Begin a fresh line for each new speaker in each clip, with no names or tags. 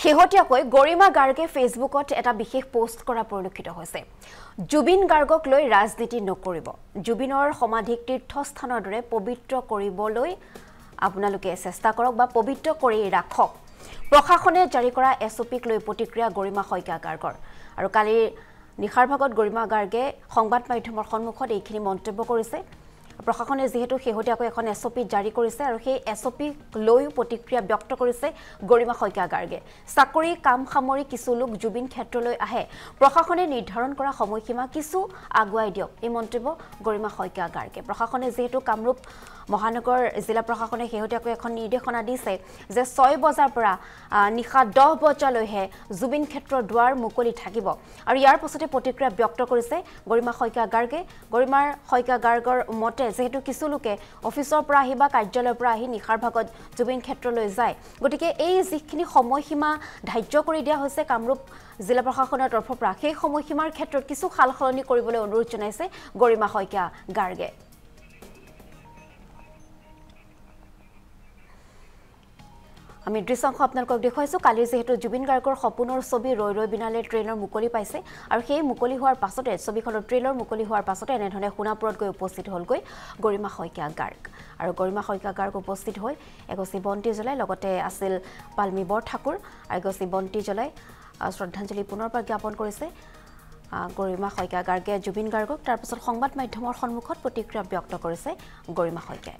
শেহতীয়াকৈ গৰিমা গাৰ্গে ফেচবুকত এটা বিশেষ পোষ্ট কৰা পৰিলক্ষিত হৈছে। জুবিন গাৰ্গক লৈ ৰাজনীতি নকৰিব। জুবিনৰ সমাধিক তীৰ্থস্থানৰ দৰে পবিত্ৰ কৰিবলৈ আপোনালোকে চেষ্টা কৰক বা পবিত্ৰ কৰি ৰাখক। প্ৰশাসনে জাৰি কৰা এছঅপিক লৈ প্ৰতিক্ৰিয়া গৰিমা শইকীয়া গাৰ্গৰ। আৰু কালি নিশাৰ ভাগত গৰিমা গাৰ্গে সংবাদ মাধ্যমৰ সন্মুখত এইখিনি মন্তব্য কৰিছে। প্ৰশাসনে যেহেতু শেহতীয়াকৈ এখন এছঅপি জাৰি কৰিছে আৰু সেই এছঅপিক লৈ প্ৰতিক্ৰিয়া ব্যক্ত কৰিছে গৰিমা শইকীয়া গাৰ্গে। চাকৰি কাম সামৰি কিছু লোক জুবিন ক্ষেত্ৰলৈ আহে, প্ৰশাসনে নিৰ্ধাৰণ কৰা সময়সীমা কিছু আগুৱাই দিয়ক, এই মন্তব্য গৰিমা শইকীয়া গাৰ্গে। প্ৰশাসনে যেহেতু কামৰূপ মহানগৰ জিলা প্ৰশাসনে শেহতীয়াকৈ এখন নিৰ্দেশনা দিছে যে 6 বজাৰ পৰা নিশা 10 বজালৈহে জুবিন ক্ষেত্ৰৰ দুৱাৰ মুকলি থাকিব। আৰু ইয়াৰ পাছতে প্ৰতিক্ৰিয়া ব্যক্ত কৰিছে গৰিমা শইকীয়া গাৰ্গে। গৰিমাৰ শইকীয়া গাৰ্গৰ মতে যেহেতু কিছু লোকে অফিচৰ পৰা আহি বা কাৰ্যালয়ৰ পৰা আহি নিশাৰ ভাগত জুবিন ক্ষেত্ৰলৈ যায়, গতিকে এই যিখিনি সময়সীমা ধাৰ্য কৰি দিয়া হৈছে কামৰূপ জিলা প্ৰশাসনৰ তৰফৰ পৰা, সেই সময়সীমাৰ ক্ষেত্ৰত কিছু সাল সলনি কৰিবলৈ অনুৰোধ জনাইছে গৰিমা শইকীয়া গাৰ্গে। আমি দৃশ্যাংশ আপোনালোকক দেখুৱাইছোঁ। কালি যেহেতু জুবিন গাৰ্গৰ সপোনৰ ছবি ৰৈ ৰৈ বিনালে ট্ৰেইলৰ মুকলি পাইছে আৰু সেই মুকলি হোৱাৰ পাছতে ছবিখনৰ ট্ৰেইলৰ মুকলি হোৱাৰ পাছতে এনেধৰণে সোণাপুৰত গৈ উপস্থিত হ'লগৈ গৰিমা শইকীয়া গাৰ্গ। আৰু গৰিমা শইকীয়া গাৰ্গ উপস্থিত হৈ এগছি বন্তি জ্বলাই, লগতে আছিল পাল্মি বৰঠাকুৰ, এগছি বন্তি জ্বলাই শ্ৰদ্ধাঞ্জলি পুনৰবাৰ জ্ঞাপন কৰিছে গৰিমা শইকীয়া গাৰ্গে জুবিন গাৰ্গক। তাৰপিছত সংবাদ মাধ্যমৰ সন্মুখত প্ৰতিক্ৰিয়া ব্যক্ত কৰিছে গৰিমা শইকীয়াই।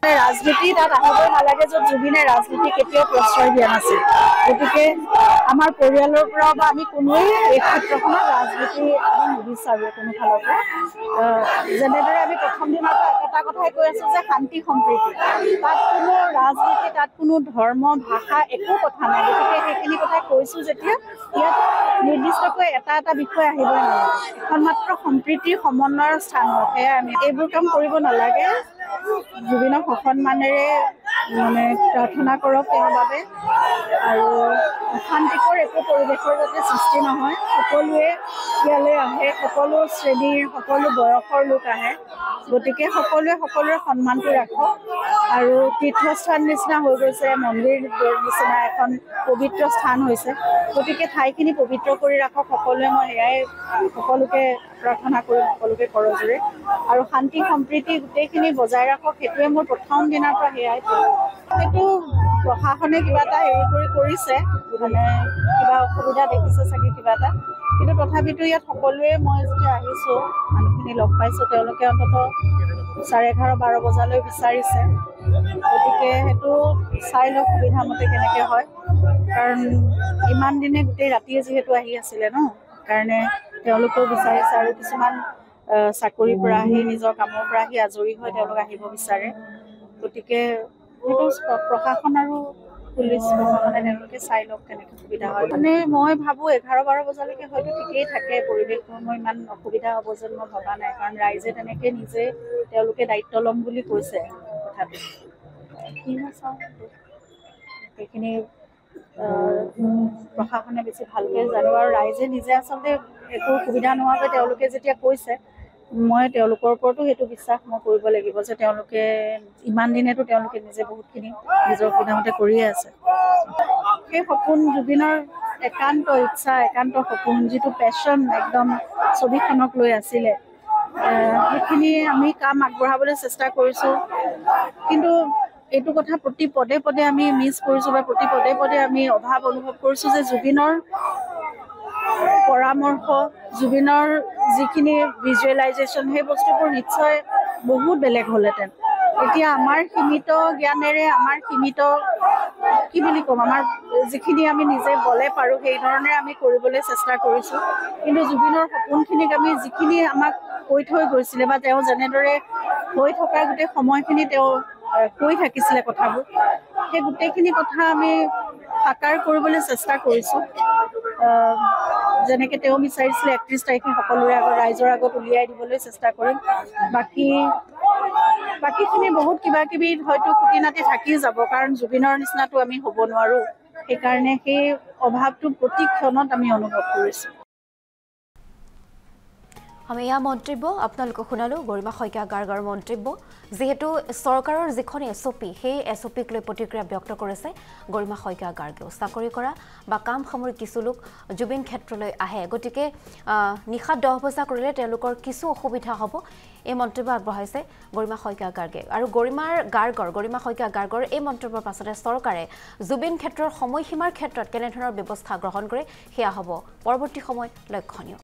ৰাজনীতি তাত আহিবই নালাগে, য'ত জুবিনে ৰাজনীতি কেতিয়াও প্ৰশ্ৰয় দিয়া নাছিল। গতিকে আমাৰ পৰিয়ালৰ পৰা বা আমি কোনোৱেই এই ক্ষেত্ৰখনত ৰাজনীতি আমি নিবিচাৰোঁ কোনো ফালৰ পৰা। যেনেদৰে আমি প্ৰথম দিনৰ পৰা এটা কথাই কৈ আছোঁ যে শান্তি সম্প্ৰীতি, তাত কোনো ৰাজনীতি, তাত কোনো ধৰ্ম ভাষা একো কথা নাই। গতিকে সেইখিনি কথা কৈছোঁ যেতিয়া ইয়াত নিৰ্দিষ্টকৈ এটা বিষয় আহিবই নালাগে। এখন মাত্ৰ সম্প্ৰীতিৰ সমন্বয়ৰ স্থান হয়, সেয়াই আমি এইবোৰ কাম কৰিব নালাগে। জুবিনক সসন্মানেৰে প্ৰাৰ্থনা কৰক তেওঁৰ বাবে, আৰু অশান্তিকৰ একো পৰিৱেশৰ যাতে সৃষ্টি নহয়। সকলোৱে ইয়ালৈ আহে, সকলো শ্ৰেণীৰ সকলো বয়সৰ লোক আহে, গতিকে সকলোৱে সকলোৰে সন্মানটো ৰাখক। আৰু তীৰ্থস্থান নিচিনা হৈ গৈছে, মন্দিৰ নিচিনা এখন পবিত্ৰ স্থান হৈছে, গতিকে ঠাইখিনি পবিত্ৰ কৰি ৰাখক সকলোৱে। মই সেয়াই সকলোকে প্ৰাৰ্থনা কৰিম, সকলোকে কৰজোৰে। আৰু শান্তি সম্প্ৰীতি গোটেইখিনি বজাই ৰাখক, সেইটোৱে মোৰ প্ৰথম দিনৰ পৰা সেয়াই। সেইটো প্ৰশাসনে কিবা এটা কৰিছে, মানে কিবা অসুবিধা দেখিছে চাগে কিবা এটা, কিন্তু তথাপিতো ইয়াত সকলোৱে মই যেতিয়া আহিছোঁ, মানুহখিনি লগ পাইছোঁ, তেওঁলোকে অন্ততঃ 11:30-12 বজালৈ বিচাৰিছে। গতিকে সেইটো চাই লওক সুবিধামতে কেনেকৈ হয়, কাৰণ ইমান দিনে গোটেই ৰাতিয়ে যিহেতু আহি আছিলে ন, কাৰণে তেওঁলোকেও বিচাৰিছে। আৰু কিছুমান চাকৰিৰ পৰা আহি, নিজৰ কামৰ পৰা আহি আজৰি হৈ তেওঁলোক আহিব বিচাৰে। গতিকে সেইটো প্ৰশাসন আৰু পুলিচ প্ৰশাসনে তেওঁলোকে চাই লওক কেনেকৈ সুবিধা হয়। মানে মই ভাবোঁ 11-12 বজালৈকে হয়তো ঠিকেই থাকে পৰিৱেশটো, মই ইমান অসুবিধা হ'ব যেন মই ভবা নাই, কাৰণ ৰাইজে তেনেকৈ নিজে তেওঁলোকে দায়িত্ব ল'ম বুলি কৈছে। তথাপি কি হয় চাওঁ, সেইখিনি প্ৰশাসনে বেছি ভালকৈ জানিব। আৰু ৰাইজে নিজে আচলতে একো সুবিধা নোহোৱাকৈ তেওঁলোকে যেতিয়া কৈছে, মই তেওঁলোকৰ ওপৰতো সেইটো বিশ্বাস মই কৰিব লাগিব যে তেওঁলোকে ইমান দিনেতো তেওঁলোকে নিজে বহুতখিনি নিজৰ সুবিধামতে কৰিয়ে আছে। সেই সপোন জুবিনৰ একান্ত ইচ্ছা, একান্ত সপোন, যিটো পেশ্বন একদম ছবিখনক লৈ আছিলে, সেইখিনি আমি কাম আগবঢ়াবলৈ চেষ্টা কৰিছোঁ। কিন্তু এইটো কথা প্ৰতি পদে পদে আমি মিছ কৰিছোঁ, বা প্ৰতি পদে পদে আমি অভাৱ অনুভৱ কৰিছোঁ যে জুবিনৰ পৰামৰ্শ, জুবিনৰ যিখিনি ভিজুৱেলাইজেশ্যন, সেই বস্তুবোৰ নিশ্চয় বহুত বেলেগ হ'লহেঁতেন। এতিয়া আমাৰ সীমিত জ্ঞানেৰে, আমাৰ সীমিত কি বুলি ক'ম, আমাৰ যিখিনি আমি নিজে বলে পাৰোঁ সেই ধৰণে আমি কৰিবলৈ চেষ্টা কৰিছোঁ। কিন্তু জুবিনৰ সপোনখিনিক আমি যিখিনি আমাক কৈ থৈ গৈছিলে, বা তেওঁ যেনেদৰে হৈ থকা গোটেই সময়খিনি তেওঁ কৈ থাকিছিলে কথাবোৰ, সেই গোটেইখিনি কথা আমি সাকাৰ কৰিবলৈ চেষ্টা কৰিছোঁ। যেনেকৈ তেওঁ বিচাৰিছিলে 31 তাৰিখে সকলোৰে আগত, ৰাইজৰ আগত উলিয়াই দিবলৈ চেষ্টা কৰিম। বাকীখিনি বহুত কিবা কিবি হয়তো খুটি নাটি থাকি যাব, কাৰণ জুবিনৰ নিচিনাটো আমি হ'ব নোৱাৰোঁ। সেইকাৰণে সেই অভাৱটো প্ৰতি ক্ষণত আমি অনুভৱ কৰিছোঁ।
আমি এয়া মন্তব্য আপোনালোকক শুনালো গৰিমা শইকীয়া গাৰ্গৰ মন্তব্য যেহেতু চৰকাৰৰ যিখন এছঅপি সেই এছঅপিক লৈ প্ৰতিক্ৰিয়া ব্যক্ত কৰিছে গৰিমা শইকীয়া গাৰ্গেও চাকৰি কৰা বা কাম সামৰি কিছু লোক জুবিন ক্ষেত্ৰলৈ আহে গতিকে নিশা 10 বজা কৰিলে তেওঁলোকৰ কিছু অসুবিধা হ'ব এই মন্তব্য আগবঢ়াইছে গৰিমা শইকীয়া গাৰ্গে আৰু গৰিমা শইকীয়া গাৰ্গৰ এই মন্তব্যৰ পাছতে চৰকাৰে জুবিন ক্ষেত্ৰৰ সময়সীমাৰ ক্ষেত্ৰত কেনে ধৰণৰ ব্যৱস্থা গ্ৰহণ কৰে সেয়া হ'ব পৰৱৰ্তী সময় লক্ষণীয়